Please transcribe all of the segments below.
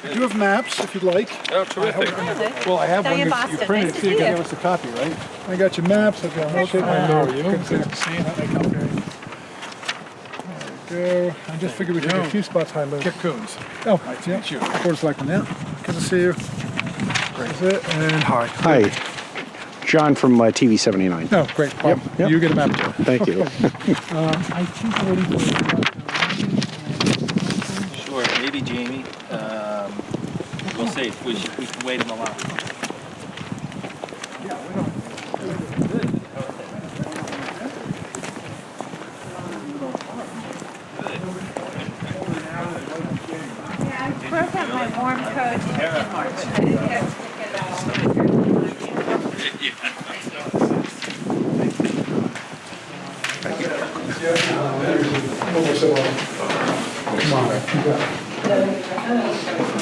I do have maps if you'd like. Oh, terrific. Well, I have Down one in you Boston. printed, Nice to so you see can you. give us a copy, right? I got your maps, I've got most of them. How are you? Good to see you. There we go. I just figured we'd have a few spots high low. Kip Coons. Oh, Nice to yeah. meet you. Board of Selectmen, yeah. Good to see you. Great. That's it, and hi. Hi, John from TV 79. Oh, great. Well, yep. you get a map too. Thank you. I think we're waiting for Sure, maybe Jamie. We'll see. We can wait in the line. I broke out my warm coat in March. I didn't get to pick it Come on. You got it.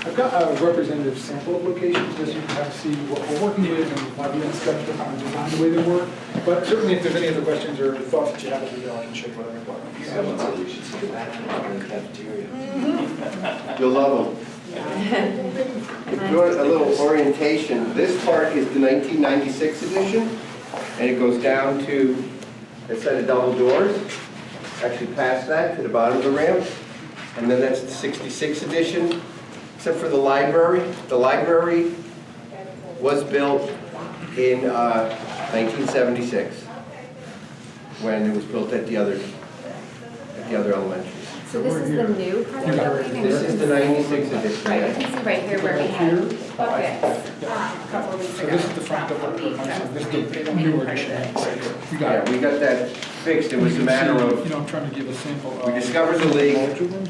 I've got a representative sample of locations, just so you can kind of see what we're working with and why we inspect the kind of design the way they work. But certainly if there's any other questions or thoughts that you have, I can show you what I'm You'll love them. If you want a little orientation, this part is the 1996 edition, and it goes down to a set of double doors, actually past that to the bottom of the ramp. And then that's the 66 edition, except for the library. The library was built in 1976, when it was built at the other elementary. So this is the new part of the building? This is the 96 edition. Right, you can see right here where we had buckets a couple of weeks So ago. this is the front of the, this is the newer edition. You got Yeah, it. we got that fixed. It was a matter of, You know, I'm trying to give a sample of. we discovered the leak.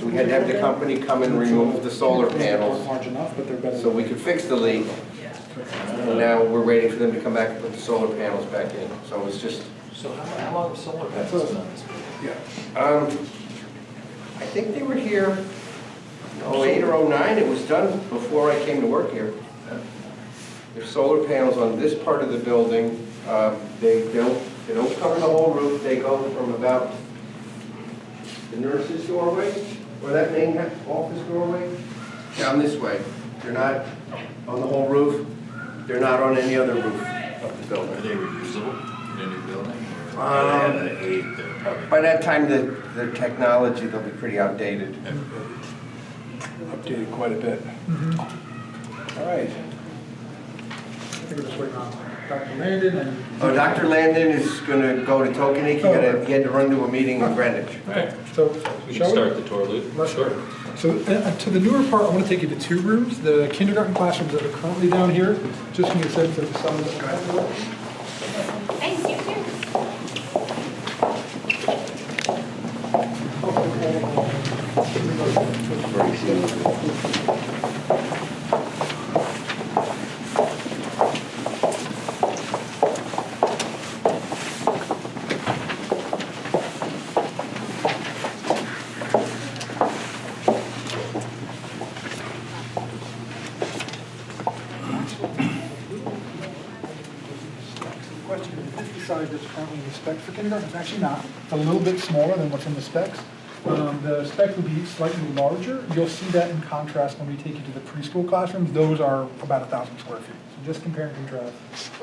We had to have the company come and remove the solar panels Large enough, but they're better. so we could fix the leak. And now we're waiting for them to come back and put the solar panels back in. So it's just, So how long have solar panels been on this? Yeah. I think they were here, 08 or 09. It was done before I came to work here. There's solar panels on this part of the building. They don't cover the whole roof. They go from about the nurse's doorway, or that main office doorway, down this way. They're not on the whole roof. They're not on any other roof of the building. Are they reusable in a new building? By that time, the technology, they'll be pretty outdated. Updated quite a bit. All right. I think we're just waiting on Dr. Landon and. Oh, Dr. Landon is going to go to Tokenique. He had to run to a meeting in Greenwich. Okay, so We shall can start the tour loop. Let's start. So to the newer part, I want to take you to two rooms. The kindergarten classrooms that are currently down here, just to give you a sense of the size of the Thanks, you too. question, is this the size that's currently in the specs for kindergarten? It's actually not. It's a little bit smaller than what's in the specs. The spec will be slightly larger. You'll see that in contrast when we take you to the preschool classrooms. Those are about 1,000 square feet. So just compare and contrast.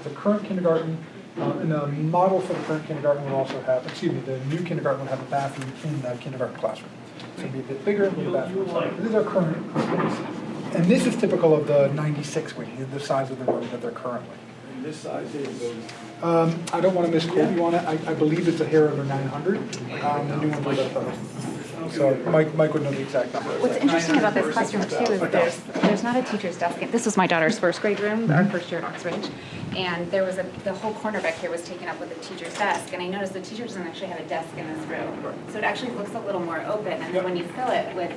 The current kindergarten, and the model for the current kindergarten will also have, excuse me, the new kindergarten will have a bathroom in the kindergarten classroom. So it'll be a bit bigger with a bathroom. This is our current space. And this is typical of the 96 wing, the size of the room that they're currently. This size is. I don't want to misquote you on it. I believe it's a hair under 900. The new one's about 1,000. So Mike would know the exact number. What's interesting about this classroom too is there's not a teacher's desk. This was my daughter's first grade room, our first year at Oxbridge, and there was the whole corner back here was taken up with a teacher's desk, and I noticed the teacher doesn't actually have a desk in this room, so it actually looks a little more open. And then when you fill it with,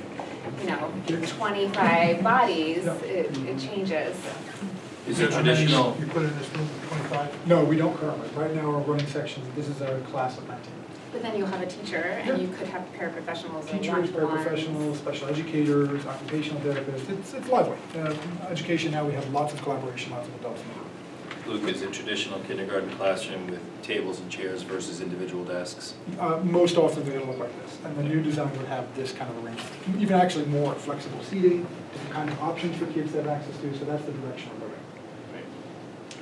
25 bodies, it changes. Is it traditional? You put it in this room with 25? No, we don't currently. Right now, our running section, this is a class of 19. But then you'll have a teacher, and you could have paraprofessionals or Teachers, one-to-ones. paraprofessionals, special educators, occupational therapists. It's lively. Education now, we have lots of collaboration, lots of adults in the room. Luke, is a traditional kindergarten classroom with tables and chairs versus individual desks? Most often they're gonna look like this, and the new design would have this kind of arrangement. Even actually more flexible seating, different kind of options for kids to have access to, so that's the direction we're going.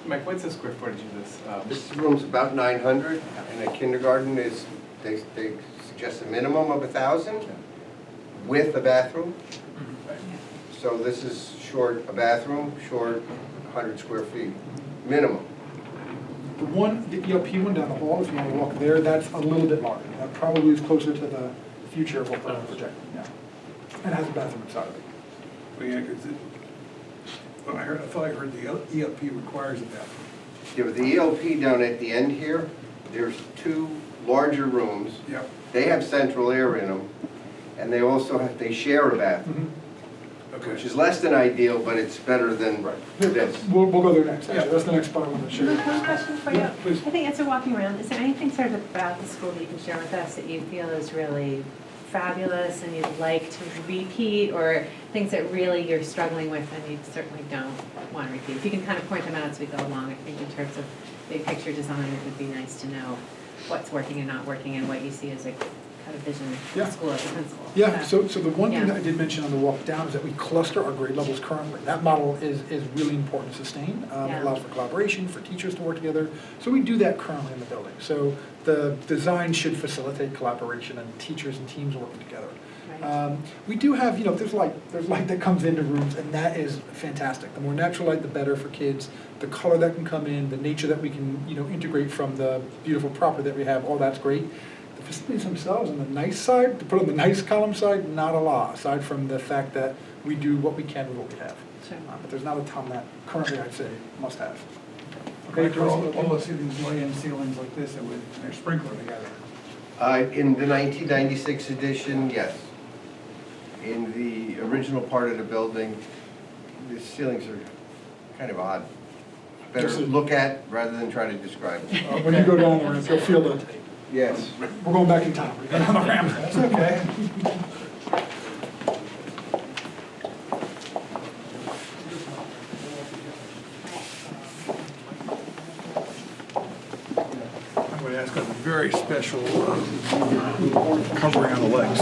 Mike, what's the square footage of this? This room's about 900, and the kindergarten is, they suggest a minimum of 1,000 with a bathroom. So this is short a bathroom, short 100 square feet, minimum. The ELP one down the hall, if you want to walk there, that's a little bit larger. That probably is closer to the future of what we're projecting now. And has a bathroom inside of it. Well, yeah, 'cause I thought I heard the ELP requires a bathroom. Yeah, with the ELP down at the end here, there's 2 larger rooms. Yeah. They have central air in them, and they also have, they share a bathroom, Okay. which is less than ideal, but it's better than this. We'll go there next, actually. That's the next part I want to show you. Luke, one question for you. Yeah, please. I think as we're walking around, is there anything sort of about the school that you can share with us that you feel is really fabulous and you'd like to repeat, or things that really you're struggling with and you certainly don't want to repeat? If you can kind of point them out as we go along, I think in terms of big picture design, it would be nice to know what's working and not working and what you see as a kind of vision for Yeah. the school as a principal. Yeah, so the one thing Yeah. that I did mention on the walk down is that we cluster our grade levels currently. That model is really important to sustain. It Yeah. allows for collaboration, for teachers to work together. So we do that currently in the building. So the design should facilitate collaboration and teachers and teams working together. Right. We do have, there's light that comes into rooms, and that is fantastic. The more natural light, the better for kids. The color that can come in, the nature that we can, integrate from the beautiful property that we have, all that's great. The facilities themselves on the nice side, to put on the nice column side, not a lot, aside from the fact that we do what we can with what we have. Sure. But there's not a ton that currently I'd say must have. Okay, all the ceilings, lay-in ceilings like this, they're sprinkled together. In the 1996 edition, yes. In the original part of the building, the ceilings are kind of odd. Better Just a- look at rather than try to describe. When you go down there, you'll feel the, Yes. we're going back in time. We're going on the ramp. That's okay. I'm going to ask a very special covering on the legs.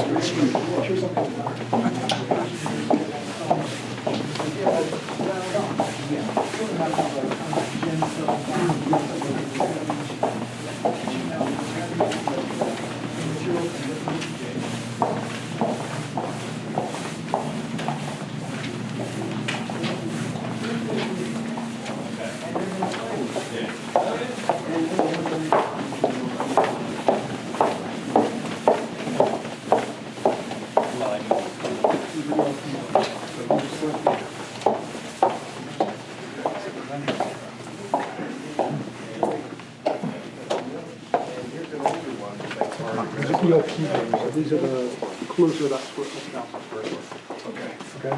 These are the closer to that square foot. Okay. Okay?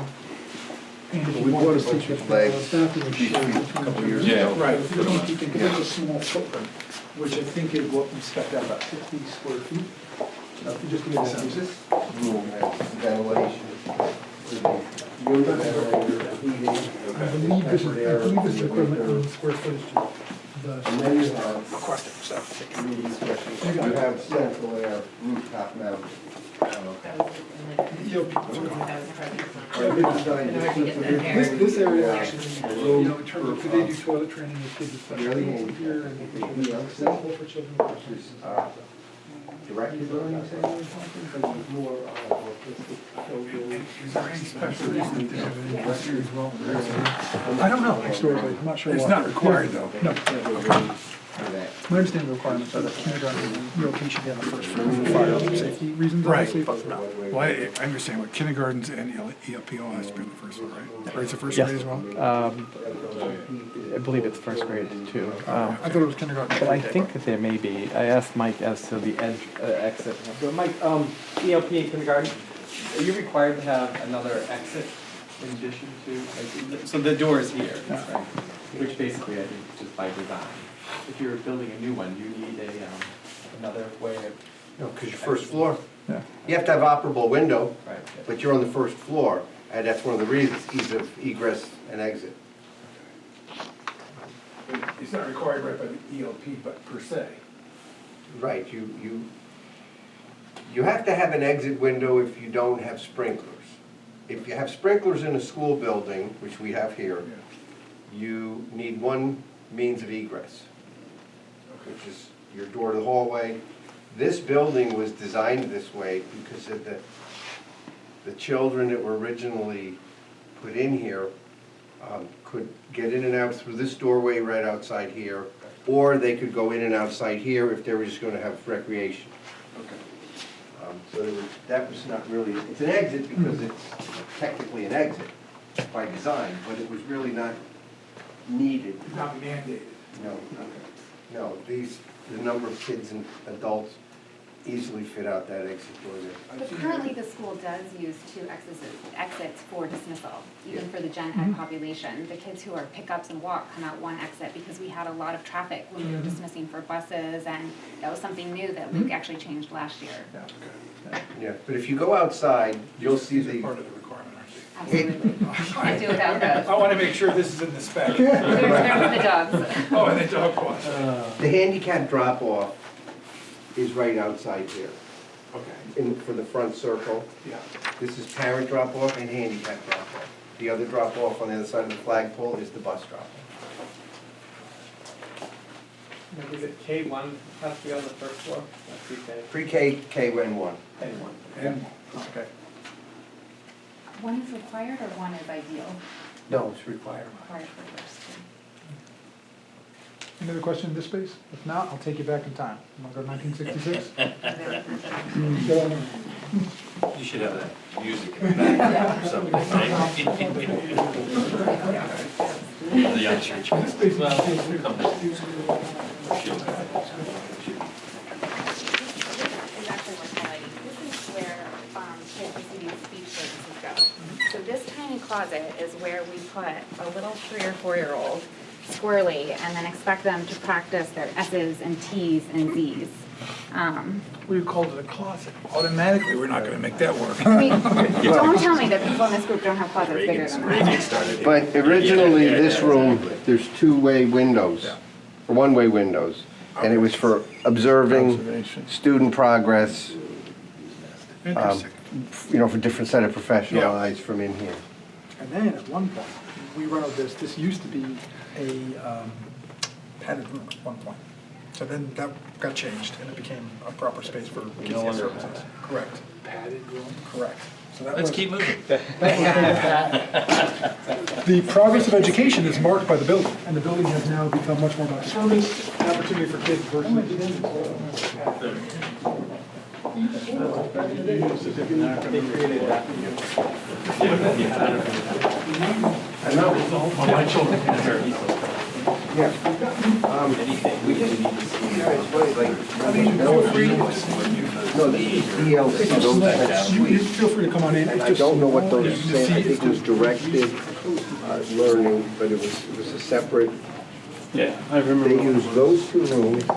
And if We you want bought a to bunch see of the legs bathroom these shared feet a between couple the years two. ago. Right. If you don't keep it, because it's a small footprint, which I think is what we spec out, about 60 square feet. If you just give me a census. Room has ventilation. Unit ventilator, heating. I believe this is equivalent in square footage to And the then you have requested, so. three special, you have central air, rooftop mount. This area actually, in terms of, they do toilet training with kids with special needs here, and it's accessible for children. Directed learning center or something, but it's more Is there any special reason to have any dressers as well? I don't know, historically, I'm not sure It's why. not required though. No. for that. My understanding of the requirements are that kindergarten ELP should be on the first floor for fire safety reasons, Right. obviously, but no. Well, I understand, but kindergartens and ELP all has to be on the first floor, right? Or it's the first grade as well? I believe it's first grade too. I thought it was kindergarten. But I think that there may be, I asked Mike as to the exit. So Mike, ELP in kindergarten, are you required to have another exit in addition to, like, so the door is here, right? Which basically I think is just by design. If you're building a new one, you need another way of. No, because your first floor, Yeah. you have to have operable window, Right. but you're on the first floor, and that's one of the reasons, ease of egress and exit. It's not required right by the ELP, but per se. Right, you have to have an exit window if you don't have sprinklers. If you have sprinklers in a school building, which we have here, you need one means of egress, which is your door to the hallway. This building was designed this way because of the children that were originally put in here could get in and out through this doorway right outside here, or they could go in and outside here if they were just gonna have recreation. So that was not really, it's an exit because it's technically an exit by design, but it was really not needed. It's not mandated. No, the number of kids and adults easily fit out that exit door there. But currently, the school does use 2 exits for dismissal, even for the gen ed population. The kids who are pickups and walk come out one exit because we had a lot of traffic when we were dismissing for buses, and that was something new that Luke actually changed last year. Yeah, but if you go outside, you'll see These are the, part of the requirement, aren't they? Absolutely. Can't do without those. I want to make sure this is in the spec. They're for the dogs. Oh, and the dog wash. the handicap drop-off is right outside here, Okay, for the front circle. yeah. This is parent drop-off and handicap drop-off. The other drop-off on the other side of the flagpole is the bus drop-off. Is it K1 has to be on the first floor? Not pre-K? Pre-K, K-1. K1. And Okay. One is required or one is ideal? No, it's required. Required for the first 2. Any other question in this space? If not, I'll take you back in time. Want to go to 1966? You should have that music in the back or something, right? The young church. Well, come back. This is actually what's highlighting. This is where kids receiving speech services go. So this tiny closet is where we put a little 3 or 4-year-old squirrely and then expect them to practice their S's and T's and Z's. we called it a closet. Automatically, we're not going to make that work. I mean, don't tell me that people in this group don't have closets bigger than that. Reagan started it. But originally, this room, there's 2-way windows, or 1-way windows, and it was for observing student progress, Interesting. For different set of professional Yeah. eyes from in here. And then at one point, we rented this used to be a padded room at one point. So then that got changed and it became a proper space for kids No longer services. Correct. Padded room. Correct. So that Let's was- keep moving. The progress of education is marked by the building, and the building has now become much more about service, an opportunity for kids versus. I know. My children can hear me. Yeah. Anything. We just need to see. Yeah, it's funny, like, no, the ELC, those types of You suites. feel free to come on in. I don't know what those say, I think it was directed learning, but it was a separate, Yeah, I remember. they used those 2 rooms, the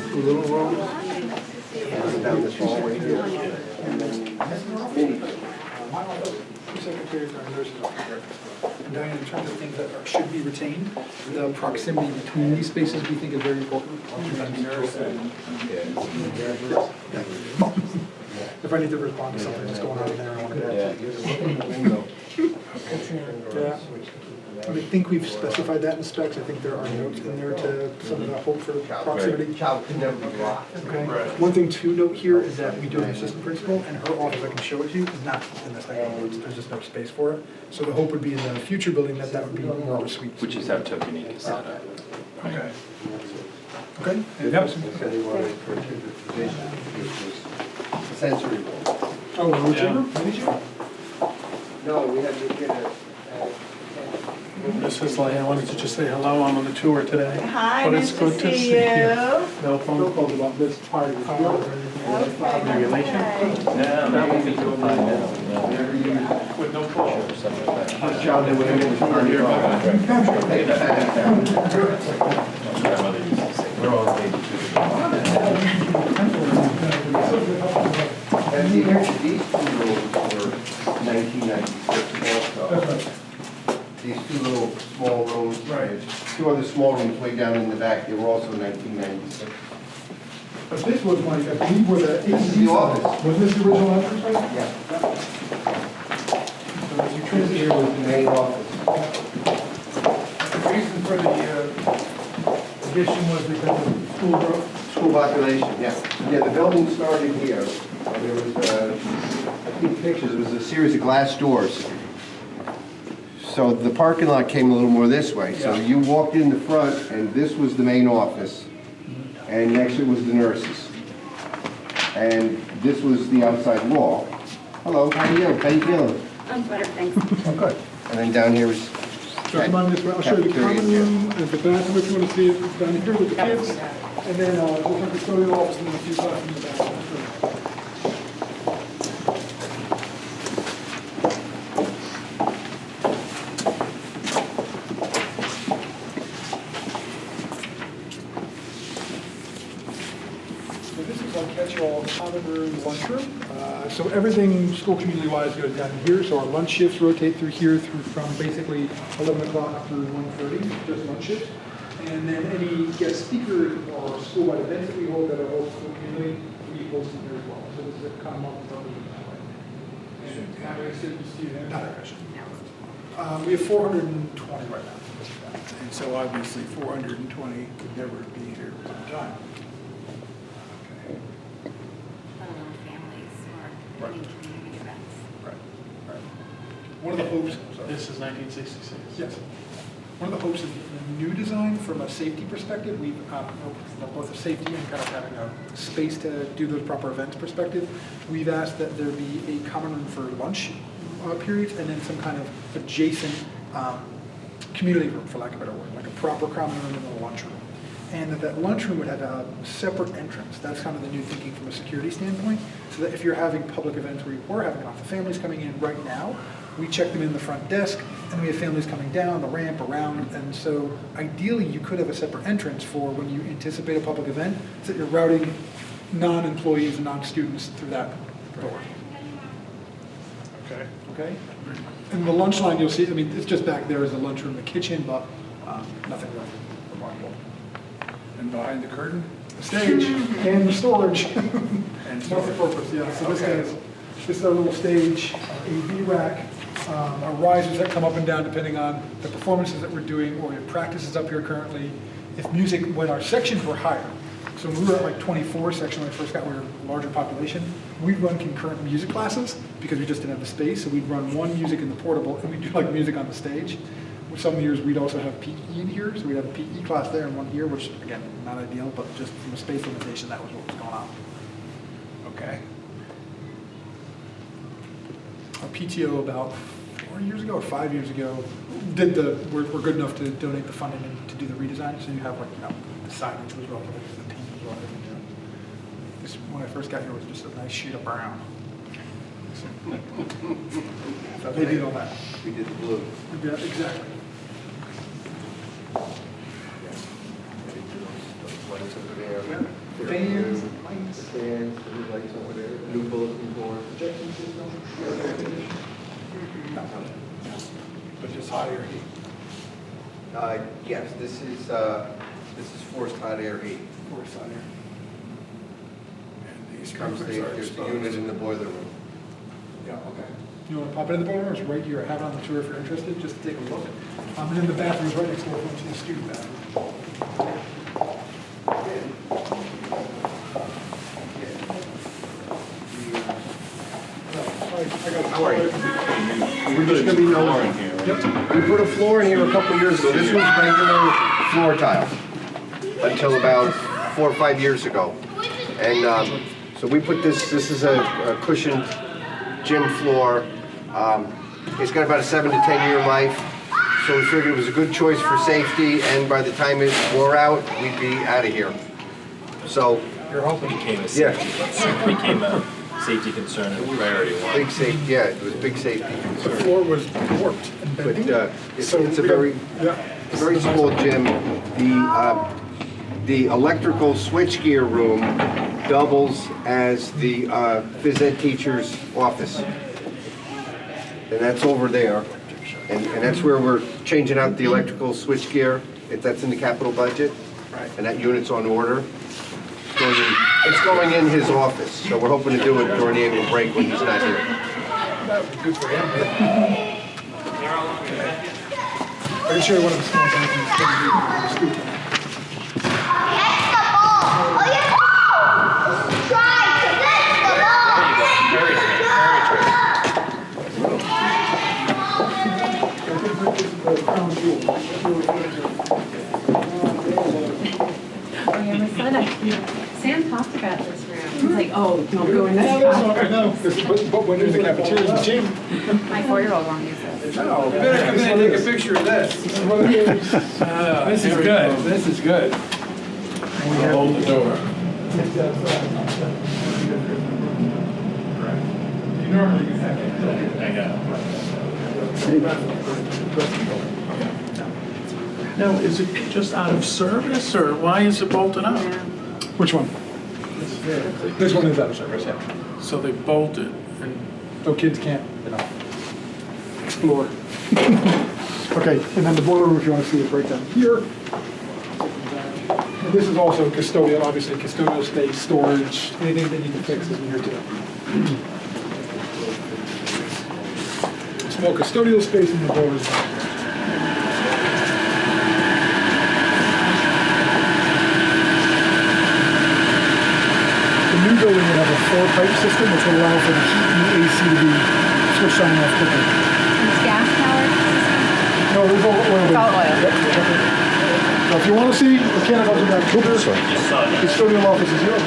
2 little rooms, down this hallway here, and then mini. Secretaries are nurses. And Diane, in terms of things that should be retained, the proximity between these spaces we think is very important. If I need to respond to something that's going on in there, I want to. Yeah. I think we've specified that in specs. I think there are notes in there to some of the hope for proximity. Child can never be locked. Okay. One thing to note here is that we do have an assistant principal, and her office, I can show it to you, is not in this neck of the woods. There's just no space for it. So the hope would be in the future building that would be more of a suite. Which is how token you can set up. Okay. Okay? Yep. So they wanted for the position, which was sensory room. Oh, the room chamber? Mini chamber? No, we had to get a, Mrs. Lay, I wanted to just say hello, I'm on the tour today. Hi, But nice it's good to see you. No phone calls about this part of the tour or anything like that. Any relation? No, that would be too high now. With no call. child that went in for your We're all And these 2 rooms were 1996 also. these two little small rooms. Right. Two other small rooms way down in the back, they were also 1996. But this was like, I believe where the This is AC the office. was this the original entrance right? Yeah. So as you This transition, here was the main office. the reason for the addition was because of school growth. School population, yeah. Yeah, the building started here. There was, I think pictures, it was a series of glass doors. So the parking lot came a little more this way. So Yeah. you walked in the front, and this was the main office. And next it was the nurses. And this was the outside wall. Hello, how are you? How you feeling? I'm better, thanks. Oh, good. And then down here was So come on this way, I'll show you the cafeteria, common yeah. room, and the bathroom if you want to see it, it's down here with the kids. And then, just like the custodial office and then a few classrooms in the back. So this is our catch-all common room, lunchroom. So everything school community-wise goes down here. So our lunch shifts rotate through here through from basically 11 o'clock through 1:30, just lunch shifts. And then any guest speakers or school-wide events that we hold that are held school community, we host them here as well. So this is a common multi-purpose that way. And how many students do you have? Not a question. We have 420 right now. And so obviously 420 could never be here at one time. Families or any community events. Right, right. One of the hopes, sorry. This is 1966. Yes. One of the hopes of the new design from a safety perspective, we've, both a safety and kind of having a space to do those proper events perspective, we've asked that there be a common room for lunch periods and then some kind of adjacent community room, for lack of a better word, like a proper common room and then a lunchroom. And that lunchroom would have a separate entrance. That's kind of the new thinking from a security standpoint. So that if you're having public events where you were having lots of families coming in right now, we check them in the front desk, and we have families coming down the ramp around. And so ideally, you could have a separate entrance for when you anticipate a public event, so that you're routing non-employees and non-students through that door. Okay. Okay? And the lunch line, you'll see, I mean, it's just back there is the lunchroom, the kitchen, but nothing really remarkable. And behind the curtain? The stage and the storage. And storage. Multi-purpose, yeah. So this Okay. is our little stage, AV rack, our risers that come up and down depending on the performances that we're doing, or we have practices up here currently. If music, when our sections were higher, so when we were at like 24 section when I first got, we were a larger population, we'd run concurrent music classes because we just didn't have the space, so we'd run one music in the portable and we'd do like music on the stage. Some years we'd also have PE in here, so we'd have a PE class there and one here, which again, not ideal, but just from a space limitation, that was what was going on. Okay. Our PTO about 4 years ago or 5 years ago we're good enough to donate the funding to do the redesign, so you have like, the signage was relatively, the paint was relatively new. This, when I first got here, was just a nice sheet of brown. So they did all that. We did the blue. Yeah, exactly. Lights over there. Yeah. Fans, lights. Fans, the lights over there, new bulletin board. Projection system, air conditioning. But just higher heat. Yes, this is forced hot air heat. Force on here. And these Comes sprinklers are there's a unit exposed. in the boiler room. Yeah, okay. You want to pop in the boiler room? It's right here. I have it on the tour if you're interested, just to take a look. And then the bathroom's right next door to the student bathroom. How are you? We're just gonna be flooring here, right? We put a floor in here a couple of years ago. This was regular floor tile until about 4 or 5 years ago. And so we put this is a cushioned gym floor. It's got about a 7 to 10 year life. So we figured it was a good choice for safety, and by the time it wore out, we'd be out of here. So, You're hoping it became a yeah, safety, became a safety concern and priority one. big safety, yeah, it was a big safety The concern. floor was warped and But bending. it's So a we got- very, yeah. very small gym. The electrical switchgear room doubles as the phys ed teacher's office. And that's over there. And that's where we're changing out the electrical switchgear, if that's in the capital budget. And that unit's on order. It's going in his office, so we're hoping to do it during the April break when he's not here. That would be good for him. I can show you one of the small things in the scoop. Catch the ball! Oh, yeah! Try to catch the ball! Oh, yeah, my son, Sam talked about this room. He's like, oh, don't go in this I house. know, but when in the cafeteria, the gym. My 4-year-old won't use this. You better come in and take a picture of this. This is good, this is good. Hold the door. Now, is it just out of service, or why is it bolted up? Which one? This one is out of service, yeah. So they bolted, and So kids can't, explore. Okay, and then the boiler room, if you want to see it right down here. And this is also custodial, obviously custodial space, storage, anything that you can fix is in here too. Small custodial space in the boiler room. The new building would have a 4-pipe system, which would allow for the heat and the AC to be switched on and off quickly. It's gas powered system? No, there's all oil. It's all oil. Yep. Now, if you want to see mechanicals in that custodial office is here.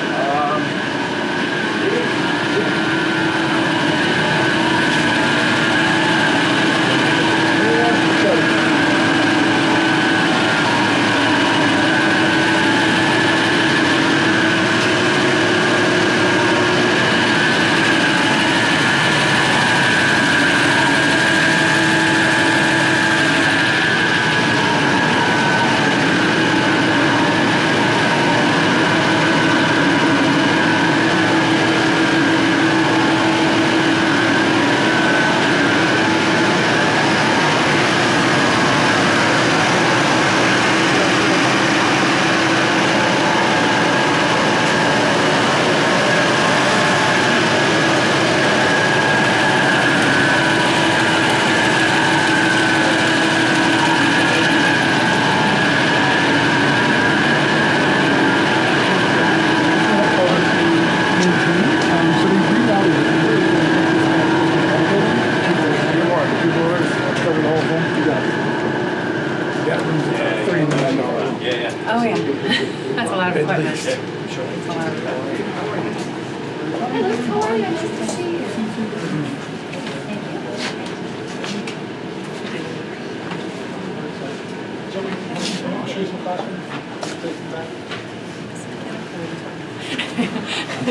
Oh, yeah. That's a lot of equipment. That's a lot of equipment. Hello, how are you? Nice to see you. I'll show you some classrooms.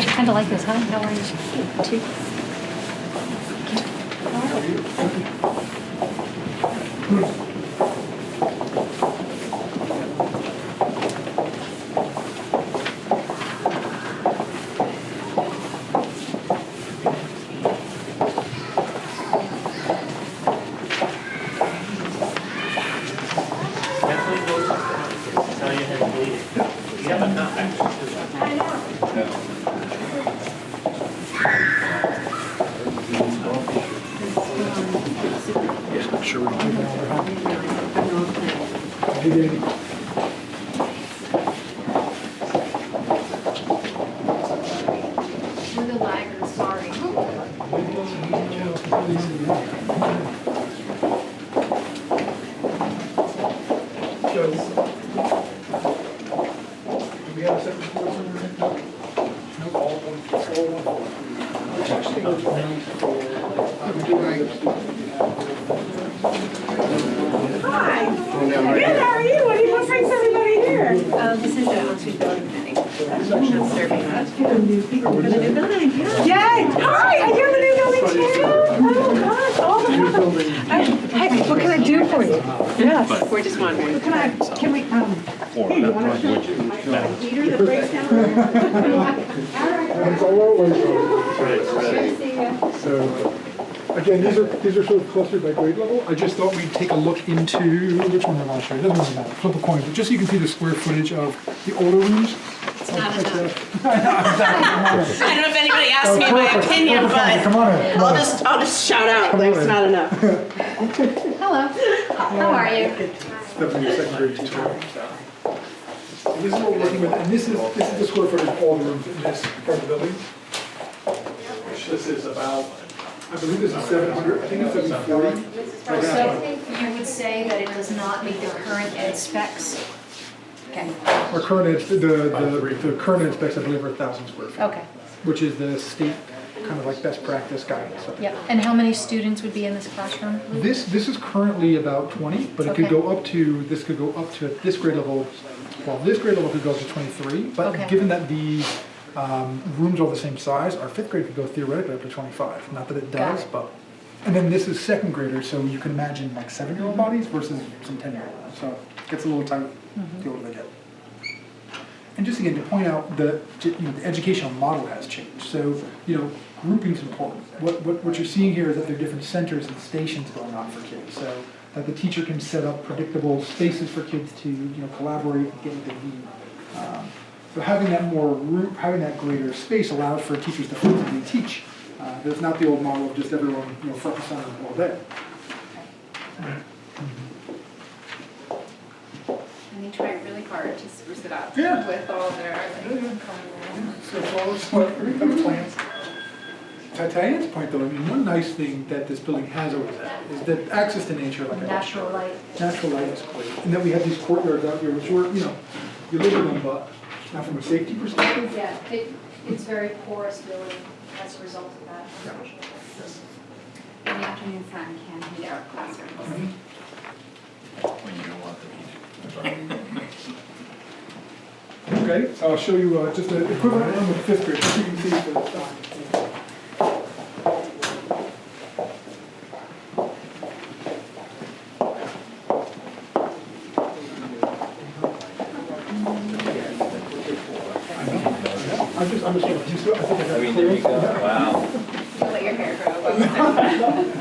Kind of like this, huh? How are you? Too. Yeah, sure we don't have We're the laggards, sorry. Do we have a separate floor somewhere? No, all of them, all one floor. Which actually goes around for. Hi. Good, how are you? What brings everybody here? This is the ensuite building committee. I'm serving that. For the new building, yeah. Yay! Hi, I hear the new building too. Oh, gosh, all the fun. Hey, what can I do for you? Yes. We're just wondering. Can we, hey, you want to heater that breaks down? It's all over. So, again, these are sort of clustered by grade level. I just thought we'd take a look into, which one I want to show you, it doesn't really matter, flip a coin, but just so you can see the square footage of the older rooms. It's not enough. I don't know if anybody asked me my opinion, but Come on in. I'll just shout out, like, it's not enough. Hello, how are you? Definitely a second grade teacher. So this is what we're working with, and this is the square footage of all the rooms in this part of the building. Which this is about, I believe this is 700, I think it's 740. So you would say that it does not meet the current ed specs? Okay, Our current, the current ed specs, I believe, are 1,000 square feet. Okay, Which is the state kind of like best practice guidance. yep. And how many students would be in this classroom? This is currently about 20, but it could Okay. go up to, this could go up to, at this grade level, well, this grade level could go up to 23, but Okay. given that the rooms are all the same size, our fifth grade could go theoretically up to 25. Not that it Got does, it. but, and then this is second graders, so you can imagine like 7-year-old bodies versus some 10-year-olds. So it gets a little tight the older they get. And just again, to point out that, the educational model has changed. So, grouping's important. What you're seeing here is that there are different centers and stations going on for kids. So that the teacher can set up predictable spaces for kids to, collaborate and get what they need. So having that greater space allows for teachers to flexibly teach. There's not the old model of just everyone, front and center all day. and they try really hard to spruce it up Yeah. with all their, So follows what we have plans. To Diane's point though, one nice thing that this building has always had is that access to nature, like I mentioned. Natural light. Natural light is great. And then we have these courtyards out here, which were, you live in them, but not from a safety perspective. Yeah, it's very porous building as a result of that. in the afternoon sun can heat our classrooms. When you don't want the heat. Okay, so I'll show you just an equivalent one with fifth grade, just so you can see for the time. I'm just used to it. I think I got it. There you go, wow. You'll let your hair grow.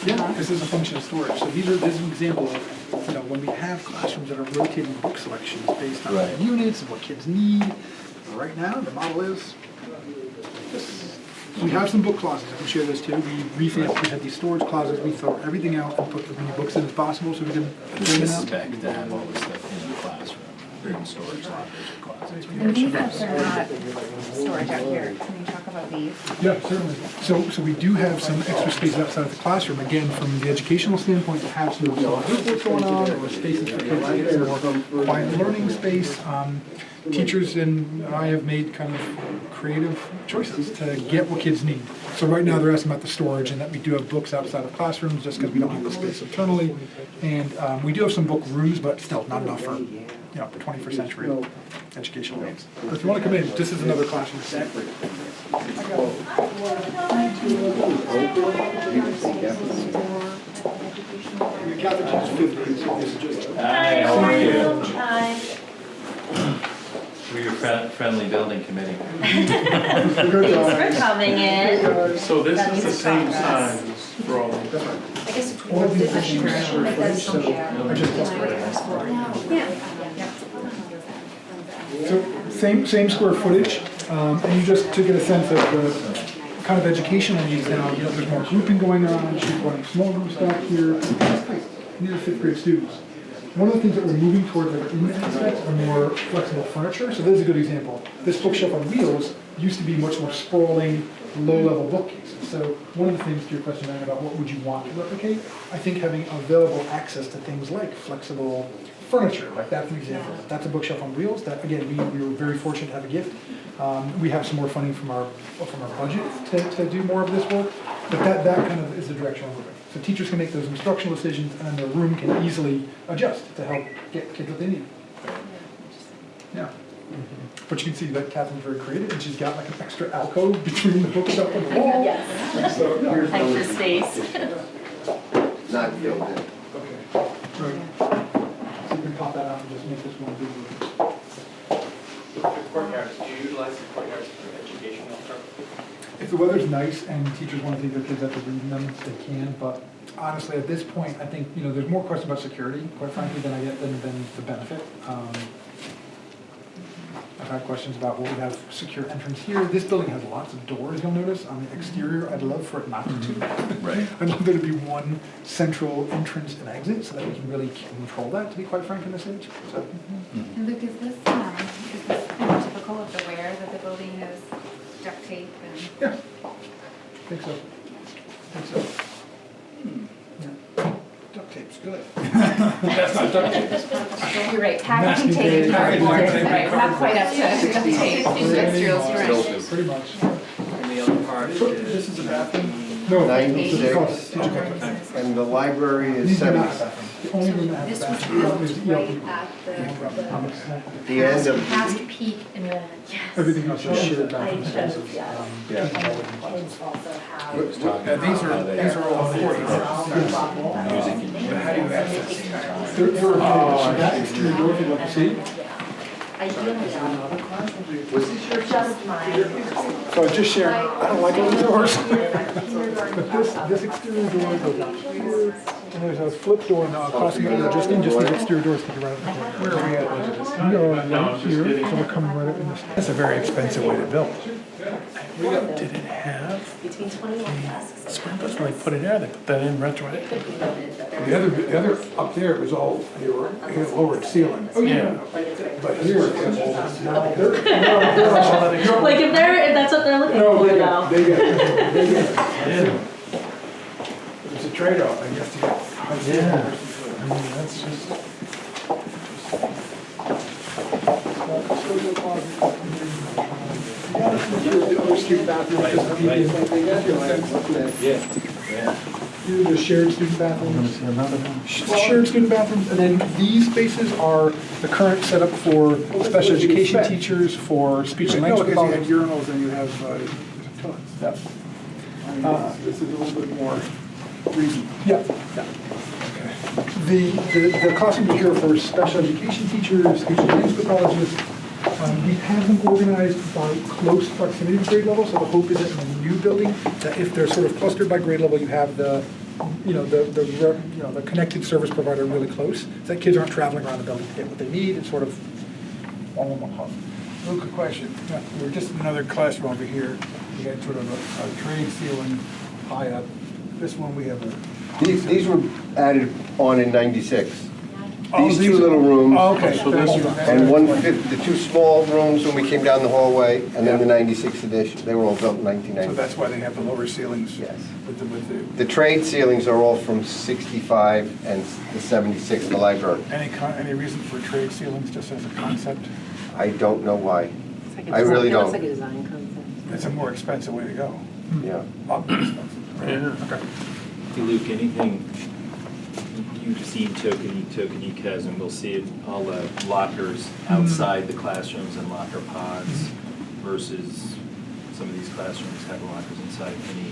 Yeah, this is a function of storage. So this is an example of, when we have classrooms that are rotating book selections based on Right. units and what kids need. Right now, the model is, we have some book closets. I can share this too. We revamped, we had these storage closets. We throw everything out and put as many books in as possible so we can bring it out. Expect to have all this stuff in the classroom, in storage lockers or closets. And these also are not storage out here. Can you talk about these? Yeah, certainly. So we do have some extra space outside of the classroom, again, from the educational standpoint, to have some more what's going on, or spaces for kids to get some more quiet learning space. Teachers and I have made kind of creative choices to get what kids need. So right now, they're asking about the storage, and that we do have books outside of classrooms, just because we don't have the space internally. And we do have some book rooms, but still not enough for, the 21st century educational needs. But if you want to come in, this is another classroom set. Your Catholic teacher's fifth grade, so this is just. Hi, how are you? Hi. We're your friendly building committee. Thanks for coming in. So this That is the means same progress. size for all of them? I guess it's All of these worth are it. same square footage, so I just So same square footage, and you just to get a sense of the kind of educational needs now, there's more grouping going on, she's running small groups back here. These are fifth grade students. One of the things that we're moving towards that are in the aspects are more flexible furniture. So this is a good example. This bookshelf on wheels used to be much more sprawling, low-level bookcases. So one of the things to your question, Diane, about what would you want to replicate, I think having available access to things like flexible furniture, like that's an example. That's a bookshelf on wheels that, again, we were very fortunate to have a gift. We have some more funding from our budget to do more of this work, but that kind of is the direction we're moving. So teachers can make those instructional decisions, and then their room can easily adjust to help get kids what they need. Yeah. But you can see that Catherine's very creative, and she's got like an extra alcove between the bookshelf and the wall. Yes. So, yeah. Extra space. Not filled in. Okay. Right. So you can pop that out and just make this one bigger. utilize the courtyards for educational purposes? If the weather's nice and teachers want to take their kids out to read in them, they can, but honestly, at this point, I think, there's more questions about security, quite frankly, than I get than the benefit. I've had questions about, will we have secure entrance here? This building has lots of doors, you'll notice, on the exterior. I'd love for it not to. Right. I'd love there to be one central entrance and exit so that we can really control that, to be quite frank, in this age. So, And Luke, is this kind of typical of the wear that the building is duct tape and? yeah, I think so. Duct tape's good. That's not duct tape. You're right, packaging tape and cardboard, right, we're not quite up to duct tape, industrials, you're right. Pretty much. And the other part This is a bathroom? No. 96, and the library is These are not 70. bathrooms. The only room that has This a was bathroom built is right ELP. at The end of, past peak enrollment. Everything else is shared bathrooms. yeah. Kids also have. These are all 40. Music and But how do you access it? They're that exterior door, if you'd like to see. Ideally, Was this your just mine. So I just shared, I don't like open doors. But this exterior door goes out here, and there's a flip door now, crossing over just these exterior doors take you right up the corner. Where are we at? We are right here, so we're coming right up in this. That's a very expensive way to build. Did it have Between 21 desks. sprinklers when they put it there? They put that in retroactive. The other, up there, it was all, it had lowered ceilings. Oh, yeah. But here, it's all. Like if that's what they're looking No, for they now. get it's a trade-off, I guess, to get. Yeah. I mean, that's just. The other student bathroom, just the Here are the shared student bathrooms. Shared student bathrooms, and then these spaces are the current setup for special education teachers, for speech and No, language because you have pathologists. urinals and you have toilets. Yeah. This is a little bit more reasonable. Yeah, yeah. The classrooms are here for special education teachers, speech and language pathologists. We have them organized by close proximity to grade level, so the hope is that in a new building, that if they're sort of clustered by grade level, you have the connected service provider really close, so that kids aren't traveling around the building to get what they need, it's sort of all in one hub. Real quick question. We're just in another classroom over here. We got sort of a trade ceiling high up. This one, we have a. These were added on in 96. Oh, These two little rooms. Oh, okay. And the two small rooms when we came down the hallway, and then the 96 edition. They were all built in So 1990. that's why they have the lower ceilings. Yes. With the, The trade ceilings are all from 65 and the 76, the library. any reason for trade ceilings, just as a concept? I don't know why. It's like a I really design- it looks don't. like a design concept. It's a more expensive way to go. Yeah. A lot more expensive. Yeah. Okay. Hey Luke, anything you've seen tokenique has, and we'll see it, all the lockers outside the classrooms and locker pods versus some of these classrooms have lockers inside. Any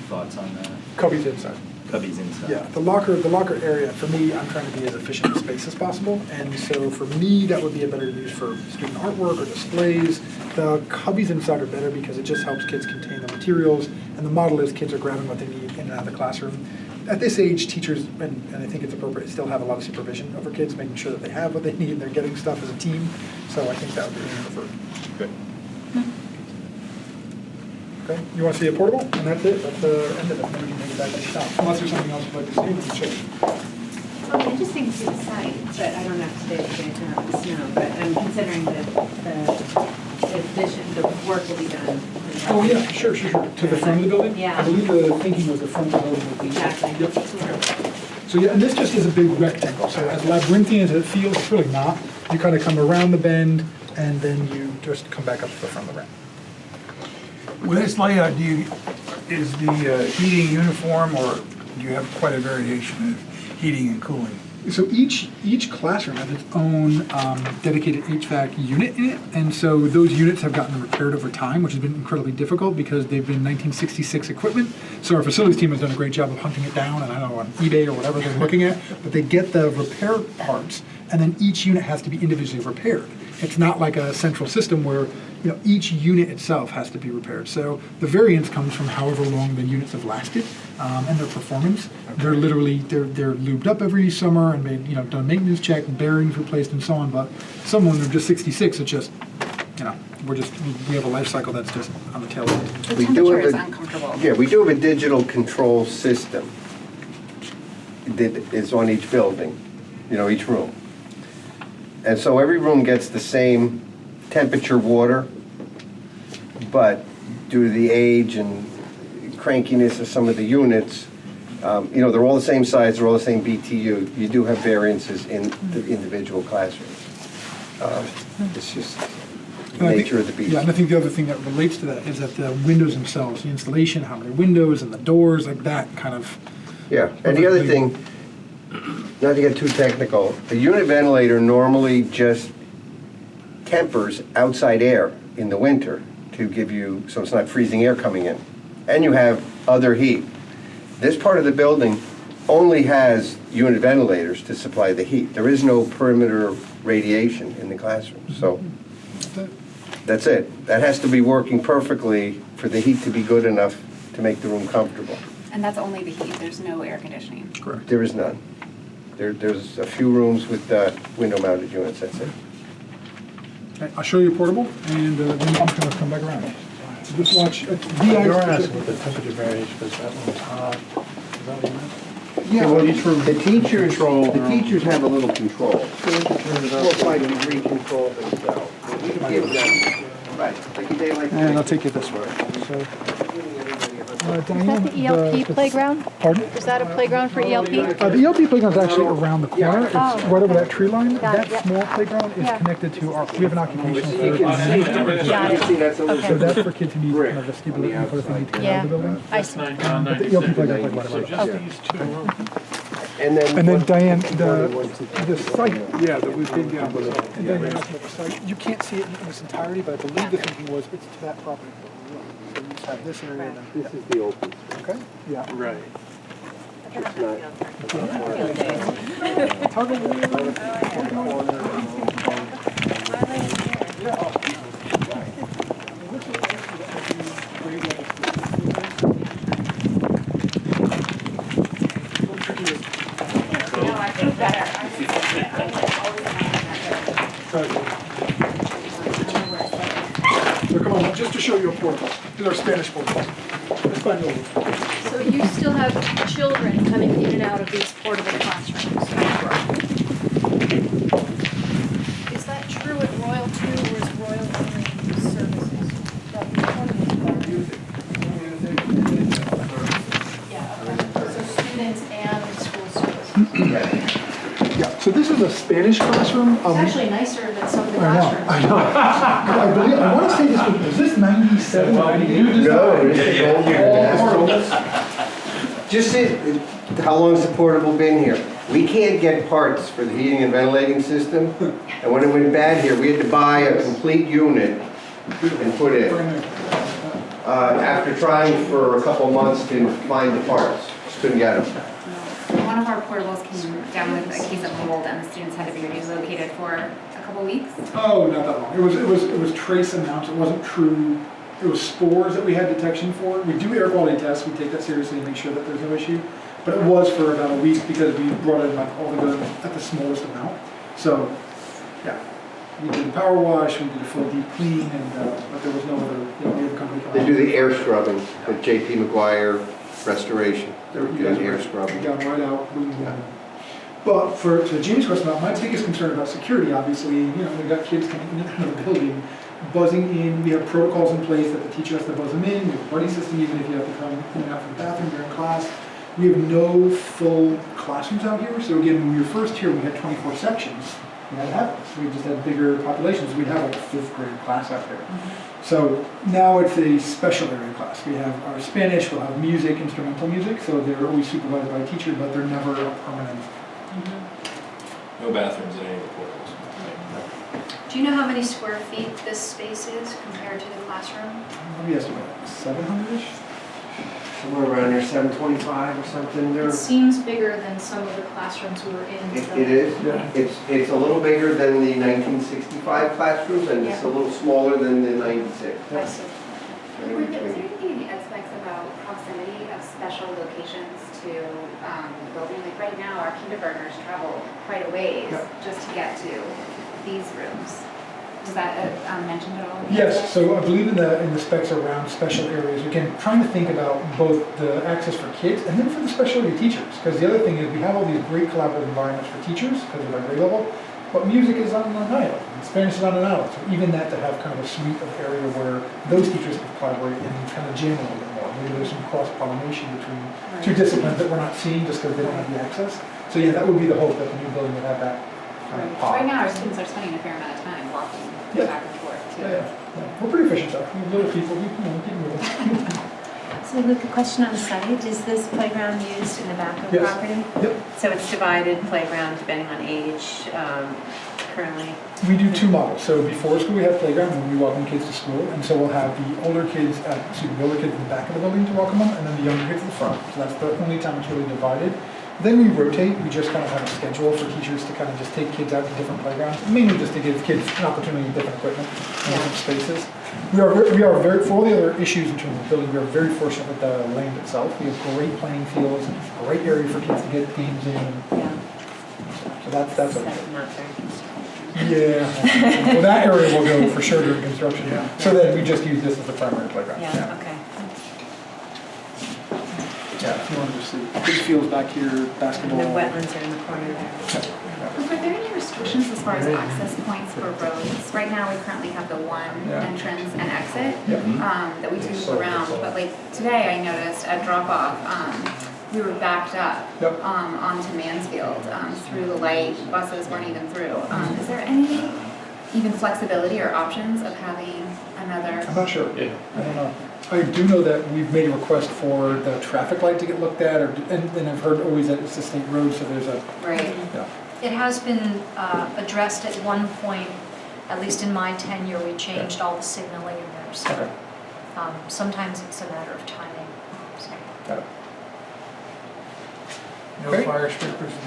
thoughts on that? Cubbies inside. Cubbies inside? Yeah, the locker area, for me, I'm trying to be as efficient a space as possible, and so for me, that would be a better use for student artwork or displays. The cubbies inside are better because it just helps kids contain the materials, and the model is kids are grabbing what they need in and out of the classroom. At this age, teachers, and I think it's appropriate, still have a lot of supervision over kids, making sure that they have what they need and they're getting stuff as a team, so I think that would be preferred. Good. Okay, you want to see a portable? And that's it, that's the end of it, then we can take it back to the shop. Unless there's something else you'd like to see, we can check. Well, the interesting to the site, but I don't know if today it's going to turn out to snow, but I'm considering that the addition, the work will be done. Oh, yeah, sure. To the front of the building? Yeah. I believe the thinking was the front of the building would be. Exactly. Yep. Okay. So, yeah, and this just is a big rectangle, so as labyrinthian as it feels, it's really not. You kind of come around the bend, and then you just come back up to the front of the ramp. With this layout, is the heating uniform, or do you have quite a variation in heating and cooling? So each classroom has its own dedicated HVAC unit in it, and so those units have gotten repaired over time, which has been incredibly difficult because they've been 1966 equipment. So our facilities team has done a great job of hunting it down, and I don't know, on eBay or whatever they're looking at, but they get the repair parts, and then each unit has to be individually repaired. It's not like a central system where each unit itself has to be repaired. So the variance comes from however long the units have lasted and their performance. They're literally, they're lubed up every summer and made, done a maintenance check, bearings replaced and so on. But some of them are just 66, it's just, we have a life cycle that's just on the tail end. The We do temperature have is a- uncomfortable. Yeah, we do have a digital control system that is on each building, each room. And so every room gets the same temperature water, but due to the age and crankiness of some of the units, they're all the same size, they're all the same BTU. You do have variances in the individual classrooms. It's just the nature of the beast. Yeah, and I think the other thing that relates to that is that the windows themselves, the installation, how many windows and the doors, like that kind of. Yeah, and the other thing, not to get too technical, a unit ventilator normally just tempers outside air in the winter to give you, so it's not freezing air coming in. And you have other heat. This part of the building only has unit ventilators to supply the heat. There is no perimeter radiation in the classroom, so that's it. That has to be working perfectly for the heat to be good enough to make the room comfortable. And that's only the heat, there's no air conditioning. Correct. There is none. There's a few rooms with window-mounted units, that's it. Okay, I'll show you a portable, and then I'm going to come back around. So just watch. DI You're asking what the temperature variation, because that one was hot. Is that what you meant? Yeah, well, each room. The teachers have a little control. 4 or 5 degree control themselves. We can give them, right, like a day like And I'll today. take you this way. So, Is that the ELP playground? Pardon? Is that a playground for ELP? The ELP playground is actually around the corner. It's Oh. right over that tree line. Got it, That yep. small playground is Yeah. connected to our, we have an occupational You therapy. can see, Got it. see that's a little. So that's for kids who need kind of vestibular input if they need to come out of the building. I see. But the ELP playground is like right about it. And then Diane, the site, yeah, that we've been down, and Diane, you're asking about the site, you can't see it in its entirety, but I believe the thinking was it's to that property. So you just have this area and then. this is the open. Okay, yeah. Right. Tug of No, I think better. So come on, just to show you a portable. These are Spanish portables. Espanol. So you still have children coming in and out of these portable classrooms? Is that true at Royal too, or is Royal only services? Yeah, okay. So students and school services. Yeah, so this is a Spanish classroom. It's actually nicer than some of the I know, classrooms. I know. I want to say this was this 97, 98? Just see, how long has the portable been here? We can't get parts for the heating and ventilating system, and when it went bad here, we had to buy a complete unit and put it. After trying for a couple months to find the parts, just couldn't get them. One of our portables came down with a case of mold and the students had to be relocated for a couple weeks. Oh, not that long. It was trace amounts. It wasn't true. It was spores that we had detection for. We do air quality tests. We take that seriously and make sure that there's no issue. But it was for about a week because we brought in like all the goods at the smallest amount. So, yeah, we did a power wash. We did a full deep clean, and but there was no other. We have a company come They out. do the air scrubbing with JP McGuire Restoration. They're doing air scrubbing. Got right out. Boom, boom, boom. But to James' question about my biggest concern about security, obviously, we've got kids coming in and out of the building, buzzing in. We have protocols in place that the teacher has to buzz them in. We have a buddy system even if you have to come in and out from the bathroom during class. We have no full classrooms out here. So again, when we were first here, we had 24 sections. We had to have this. We just had bigger populations. We'd have like a 5th grade class out there. So now it's a special area class. We have our Spanish, we'll have music, instrumental music. So they're always supervised by a teacher, but they're never a permanent. No bathrooms in any of the portables. Do you know how many square feet this space is compared to the classroom? Let me estimate, 700-ish? somewhere around there, 725 or something there. It seems bigger than some of the classrooms we were in. It is. It's a little bigger than the 1965 classrooms, and it's a little smaller than the 96. I see. Was there anything in the ed specs about proximity of special locations to the building? Like right now, our kindergartners travel quite a ways just to get to these rooms. Was that mentioned at all? Yes, so I believe in the specs around special areas, again, trying to think about both the access for kids and then for the special ed teachers. Because the other thing is we have all these great collaborative environments for teachers because of our grade level, but music is on an island, and Spanish is on an island. So even that to have kind of a suite of area where those teachers can collaborate and kind of jam a little bit more. Maybe there's some cross-pollination between two disciplines that we're not seeing just because they don't have the access. So yeah, that would be the hope that the new building would have that pod. Right now, our students are spending a fair amount of time walking back and forth too. Yeah. We're pretty efficient though. We're little people, we keep moving. So Luke, a question on the site, is this playground used in the back of the Yes. property? Yep. So it's divided playground depending on age, currently? We do two models. So before school, we have playground when we welcome kids to school, and so we'll have the older kids, the older kids in the back of the building to welcome them, and then the younger kids in the front. So that's the only time it's really divided. Then we rotate. We just kind of have a schedule for teachers to kind of just take kids out to different playgrounds, mainly just to give kids an opportunity with different equipment and different spaces. We are very, for all the other issues in terms of building, we are very fortunate with the land itself. We have great playing fields, great area for kids to get games in. Yeah. So that's So a not very constructive. yeah. Well, that area will go for sure during construction. Yeah. So then we just use this as the primary playground. Yeah, okay. Yeah. If you want to just see big fields back here, And basketball. the wetlands are in the corner there. Were there any restrictions as far as access points for roads? Right now, we currently have the one entrance and exit that we do move around, but like today I noticed at drop-off, we were backed up onto Mansfield through the light, buses weren't even through. Is there any even flexibility or options of having another? I'm not sure. I don't know. I do know that we've made a request for the traffic light to get looked at, and I've heard always that it's a state road, so there's a. Right. Yeah. It has been addressed at one point, at least in my tenure, we changed all the signaling in there. So Okay. sometimes it's a matter of timing. So. Got it. No Great. fire sprinklers in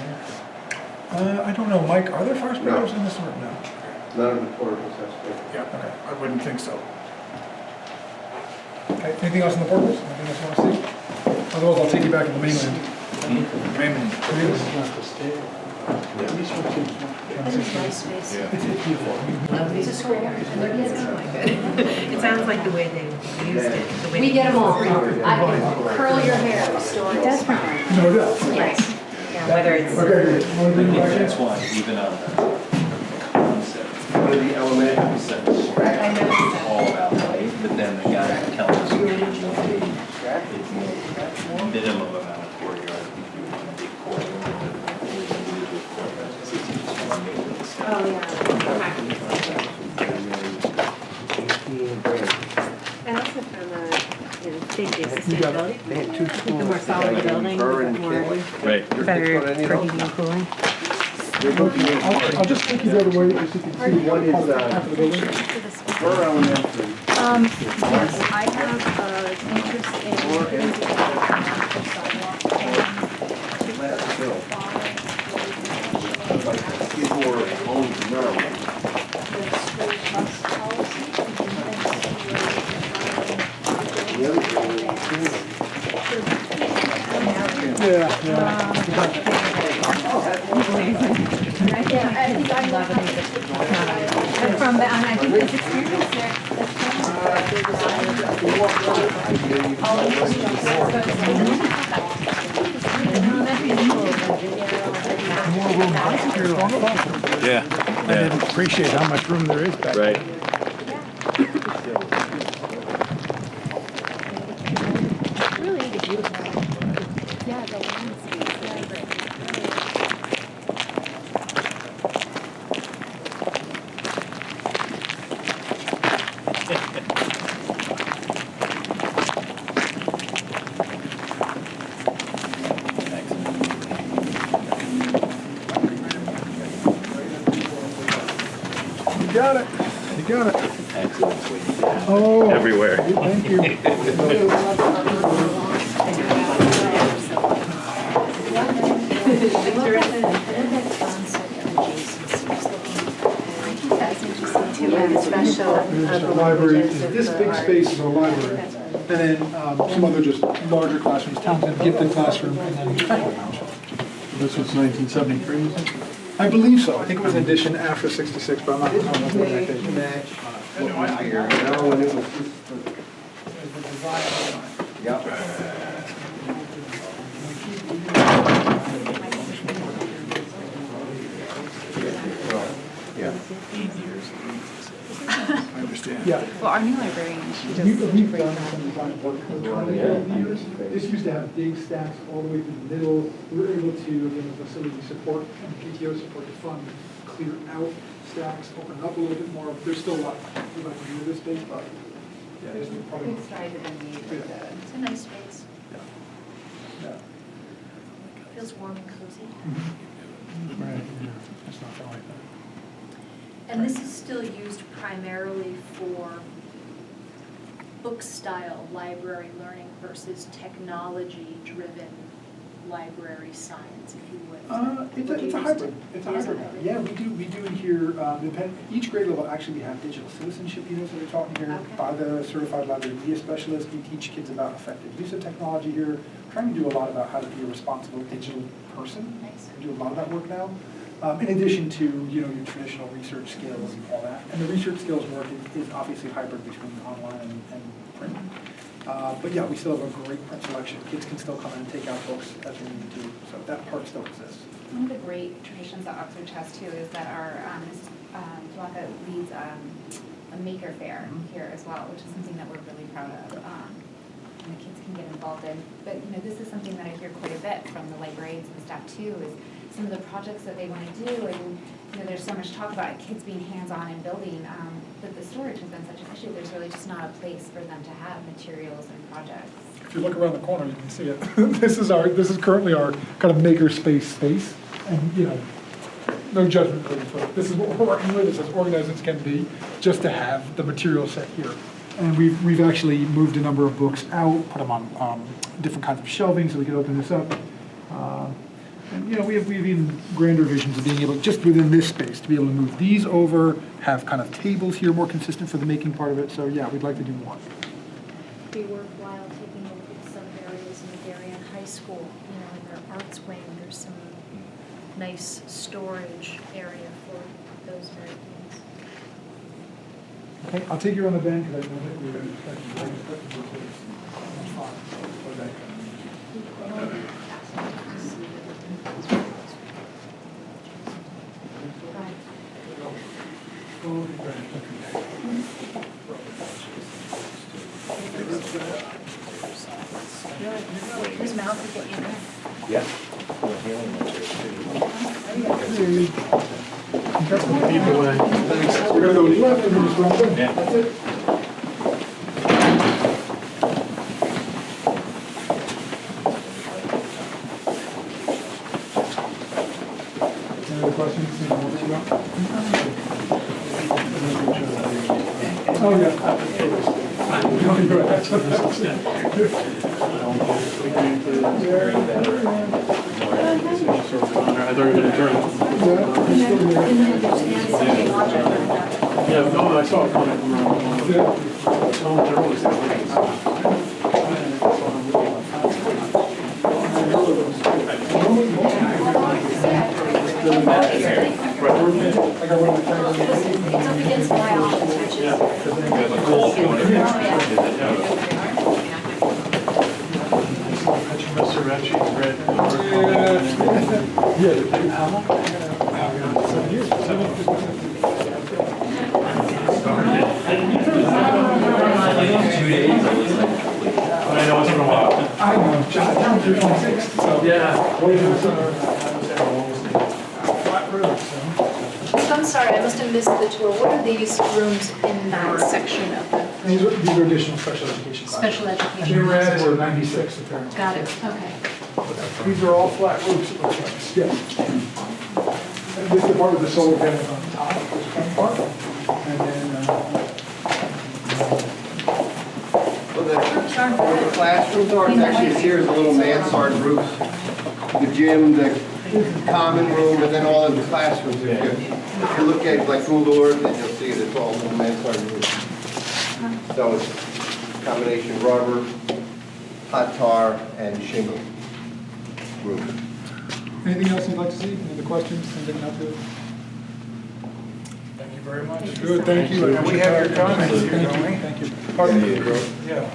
there? I don't know, Mike. Are there fire sprinklers in this room? No. None of the portables, that's good. Yeah, okay, I wouldn't think so. Okay. Anything else in the portables? Anything else you want to see? Otherwise, I'll take you back to the mainland. Raymond. That is nice space. It's beautiful. It's a square. It sounds like the way they used it. the way We they get them all. used it. I can curl your hair, restore It does from there. No doubt. Yes. Yeah, whether it's. Okay, great. Want to bring it back in? That's why, even on the concept, One of the elementary concept is I noticed that. all about height, but then the guy telling us it's minimum amount of courtyard, we do one big courtyard. Oh, yeah. I also found that, they sustainability. They had two schools. The more solid the building, the more Right. better for heating and cooling. I'll just take you the other way so you can see One is, half of the building. We're elementary. Yes, I have interest in putting together a master sidewalk plan. Last bill. People were owned in Maryland. The school bus policy, The other thing is, I think I love it. From, I think this experience there, Yeah. I didn't appreciate how much room there is back there. Right. Really beautiful. Yeah, the landscape, yeah, great. You got it. You got it. Excellent. Oh. Everywhere. Thank you. special The library, this big space is our library. And then some other just larger classrooms, Townsend gifted classroom, and then This was 1973, was it? I believe so. I think it was an addition after 66, but I'm not. This may match what was here, you know, when it was just. Yep. Yeah. I understand. Yeah. Well, our new librarian, she does We've such a we've great done job. some design work for the years. This used to have big stacks all the way through the middle. We were able to, again, with facility support and PTO support to fund, clear out stacks, open it up a little bit more. There's still a lot we'd like to do with this space, but yeah, There's there's probably. big strides that have been made with the. It's a nice space. Yeah. Feels warm and cozy. Right, yeah, it's not like that. And this is still used primarily for book-style library learning versus technology-driven library science, if you would. It's a hybrid. It's a It is a hybrid. hybrid. Yeah, we do in here, each grade level actually we have digital citizenship units that are taught in here Okay. by the certified library media specialist. We teach kids about effective use of technology here, trying to do a lot about how to be a responsible digital person. Nice. We do a lot of that work now. In addition to, your traditional research skills and all that. And the research skills work is obviously hybrid between online and print. But yeah, we still have a great print selection. Kids can still come in and take out books as they need to, so that part still exists. One of the great traditions that Oxford has too is that our, Mrs. Dwaka leads a maker fair here as well, which is something that we're really proud of. And the kids can get involved in. But, this is something that I hear quite a bit from the librarians and staff too, is some of the projects that they want to do. And, there's so much talk about kids being hands-on and building, but the storage has been such an issue. There's really just not a place for them to have materials and projects. If you look around the corner, you can see it. This is currently our kind of maker space, and no judgment really, but this is what we're working with. It's as organized as can be, just to have the material set here. And we've actually moved a number of books out, put them on different kinds of shelving so we could open this up. And we have even grander visions of being able, just within this space, to be able to move these over, have kind of tables here more consistent for the making part of it. So yeah, we'd like to do more. Be worthwhile taking a look at some areas in Darien High School, in their arts wing, there's some nice storage area for those very things. Okay, I'll take you on the band because I know that we're expecting. His mouth is getting in. Yeah. We're gonna go left and then just run through. That's it. Any other questions? Any more that you got? Oh, yeah. No, you're right. That's what that's I thought you were going to turn. Yeah, no, I saw it coming from around. I got one of the cameras. It's up against my office, which is. Mr. Ritchie, red. How long? 7 years. 2 days. I know, it's been a while. I know, John, you're 26, so. Yeah. Flat roof, so. I'm sorry, I must have missed the tour. What are these rooms in that section of the These are additional special education classes. special education? They were added in 96 apparently. Got it, okay. These are all flat roofs, it looks like. Yes. And this is the part with the solar panels on top, this front part. And then, Well, the classrooms are, it's actually a series of little mansard roofs. The gym, the common room, and then all in the classrooms. If you look at like full doors, then you'll see it's all one mansard roof. So it's a combination rubber, hot tar, and shingle roof. Anything else you'd like to see? Any other questions? Anything not to? Thank you very much. Good, thank you. And we have your comments here, Thank don't you, we? thank you. Pardon me? Yeah.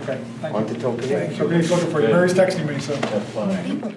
Okay, thank Want you. the token? Okay, he's looking for you. Mary's texting me, so. That's fine.